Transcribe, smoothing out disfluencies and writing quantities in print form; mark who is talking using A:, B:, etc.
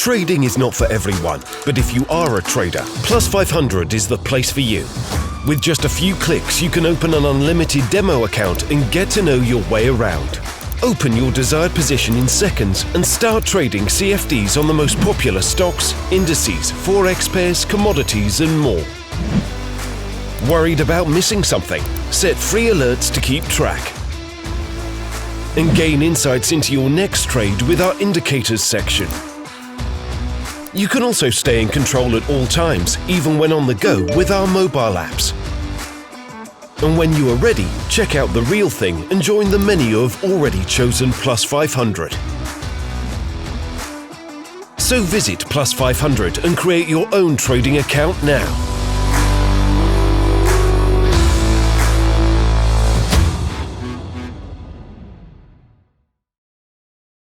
A: Trading is not for everyone, but if you are a trader, Plus500 is the place for you. With just a few clicks, you can open an unlimited demo account and get to know your way around. Open your desired position in seconds and start trading CFDs on the most popular stocks, indices, forex pairs, commodities and more. Worried about missing something? Set free alerts to keep track. And gain insights into your next trade with our indicators section. You can also stay in control at all times, even when on the go with our mobile apps. And when you are ready, check out the real thing and join the many who have already chosen Plus500. So visit Plus500 and create your own trading account now.